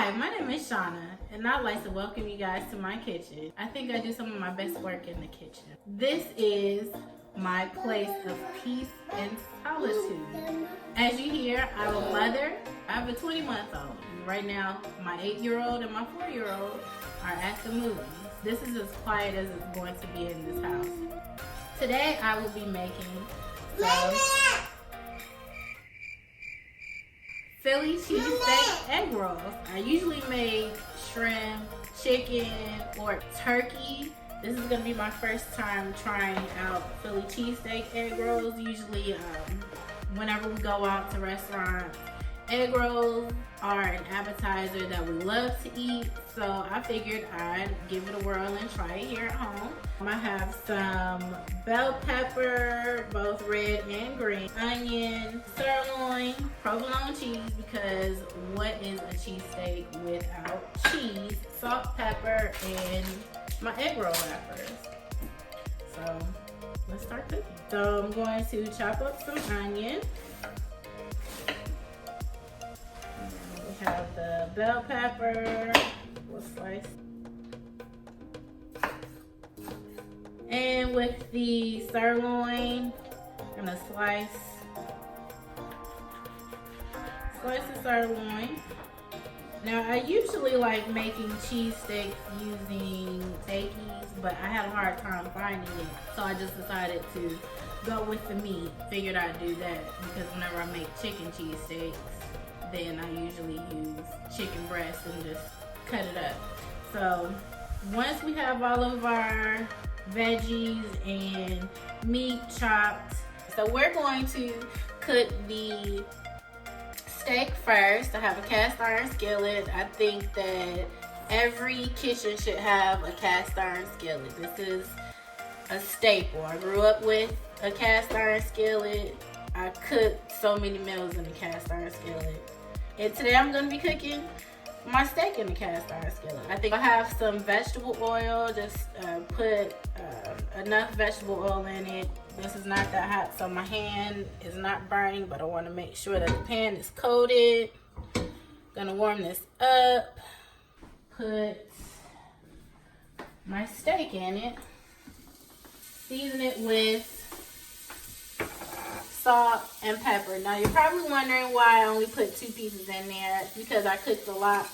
Hi, my name is Shauna, and I'd like to welcome you guys to my kitchen. I think I do some of my best work in the kitchen. This is my place of peace and solitude. As you hear, I'm a mother. I have a 20-month-old. Right now, my 8-year-old and my 4-year-old are at the movies. This is as quiet as it's going to be in this house. Today, I will be making some Philly cheesesteak egg rolls. I usually make shrimp, chicken, or turkey. This is gonna be my first time trying out Philly cheesesteak egg rolls. Usually, whenever we go out to restaurants, egg rolls are an appetizer that we love to eat. So I figured I'd give it a whirl and try it here at home. I have some bell pepper, both red and green, onion, sirloin, provolone cheese, because what is a cheesesteak without cheese, salt, pepper, and my egg roll wrappers. So let's start cooking. So I'm going to chop up some onion. We have the bell pepper, we'll slice. And with the sirloin, I'm gonna slice the sirloin. Now I usually like making cheesesteaks using steakies, but I had a hard time finding it. So I just decided to go with the meat. Figured I'd do that because whenever I make chicken cheesesteaks, then I usually use chicken breast and just cut it up. So once we have all of our veggies and meat chopped, so we're going to cook the steak first. I have a cast iron skillet. I think that every kitchen should have a cast iron skillet. This is a staple. I grew up with a cast iron skillet. I cooked so many meals in a cast iron skillet. And today I'm going to be cooking my steak in the cast iron skillet. I think I have some vegetable oil. Just put enough vegetable oil in it. This is not that hot, so my hand is not burning, but I want to make sure that the pan is coated. Gonna warm this up. Put my steak in it. Season it with salt and pepper. Now you're probably wondering why I only put 2 pieces in there. It's because I cooked a lot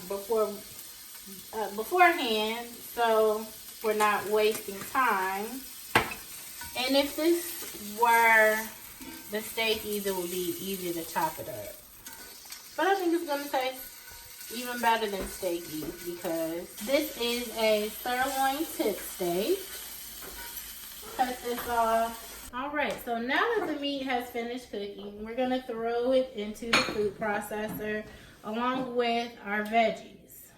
beforehand, so we're not wasting time. And if this were the steak, it would be easy to chop it up. But I think it's gonna taste even better than steakies because this is a sirloin tip steak. Cut this off. All right, so now that the meat has finished cooking, we're gonna throw it into the food processor along with our veggies.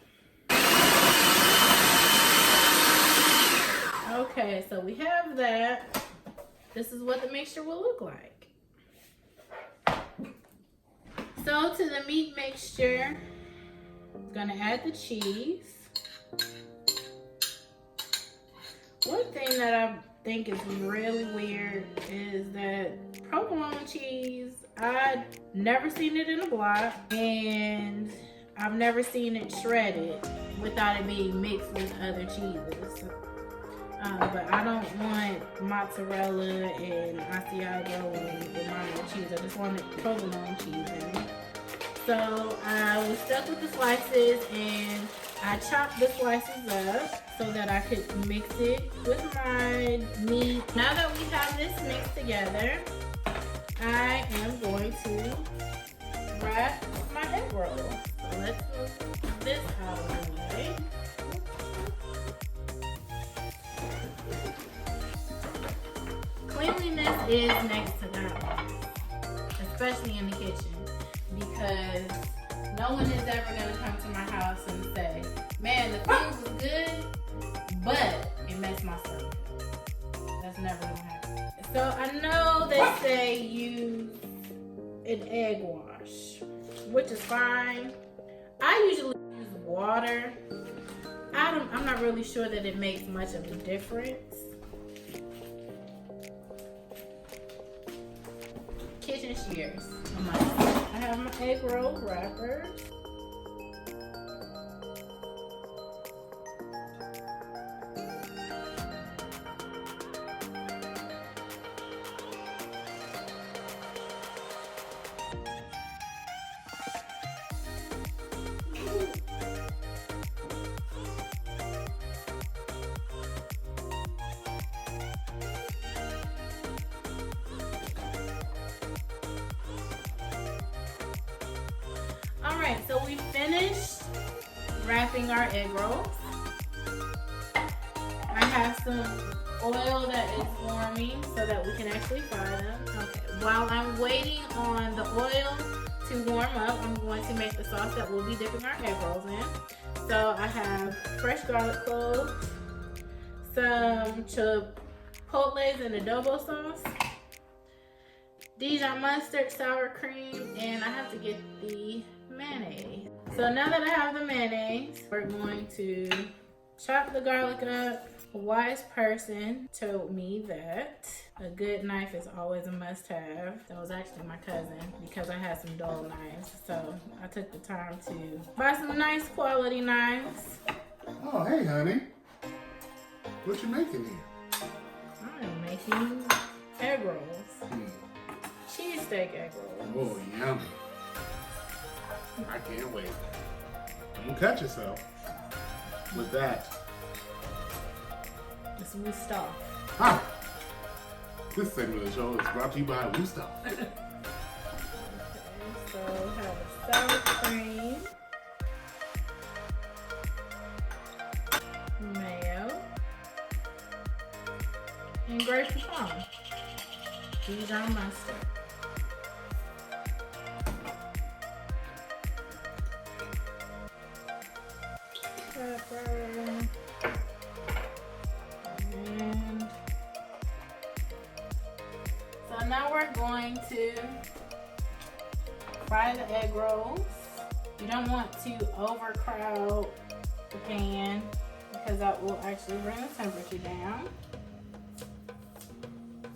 Okay, so we have that. This is what the mixture will look like. So to the meat mixture, I'm gonna add the cheese. One thing that I think is really weird is that provolone cheese, I've never seen it in a block, and I've never seen it shredded without it being mixed with other cheeses. But I don't want mozzarella and Asiago and Romano cheese. I just wanted provolone cheese in it. So I was stuck with the slices, and I chopped the slices up so that I could mix it with my meat. Now that we have this mixed together, I am going to wrap my egg roll. So let's move this out of the way. Cleanliness is next to none, especially in the kitchen, because no one is ever going to come to my house and say, man, the food was good, but it messed my stomach. That's never going to happen. So I know they say use an egg wash, which is fine. I usually use water. I'm not really sure that it makes much of a difference. Kitchen shears. I have my egg roll wrapper. wrapping our egg rolls. I have some oil that is warming so that we can actually fry them. Okay. While I'm waiting on the oil to warm up, I'm going to make the sauce that we'll be dipping our egg rolls in. So I have fresh garlic cloves, some chipotles and adobo sauce, Dijon mustard, sour cream, and I have to get the mayonnaise. So now that I have the mayonnaise, we're going to chop the garlic up. A wise person told me that a good knife is always a must-have. That was actually my cousin because I had some dull knives. So I took the time to buy some nice quality knives. Oh, hey, honey. What you making here? I am making egg rolls. Cheesesteak egg rolls. Oh, yummy. I can't wait. Don't cut yourself with that. It's Woostah. Hi. This segment of the show is brought to you by Woostah. Okay, so I have a sour cream, mayo, and grape Poupon. Dijon mustard. Pepper. And so now we're going to fry the egg rolls. You don't want to overcrowd the pan because that will actually bring the temperature down.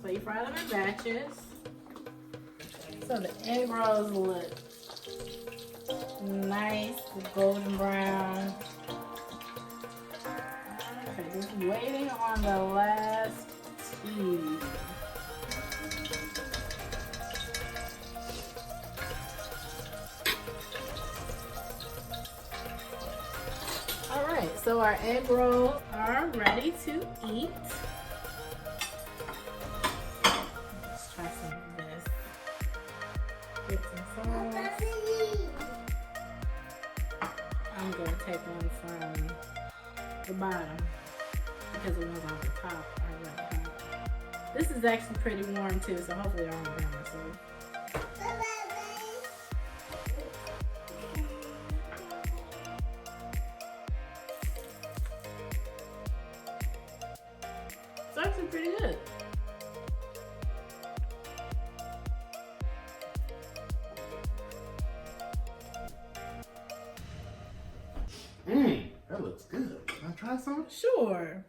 So you fry them in batches. So the egg rolls look nice, golden brown. Okay, just waiting on the last two. Alright, so our egg rolls are ready to eat. Let's try some of this. Get some sauce. I'm going to take one from the bottom because the ones on the top are really hot. This is actually pretty warm too, so hopefully I won't burn myself. It's actually pretty good. That looks good. Can I try some? Sure.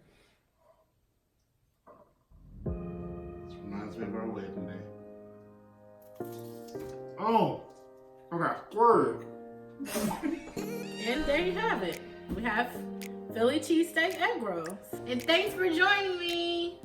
This reminds me of our wedding day. Oh, I got squirted. And there you have it. We have Philly cheesesteak egg rolls. And thanks for joining me.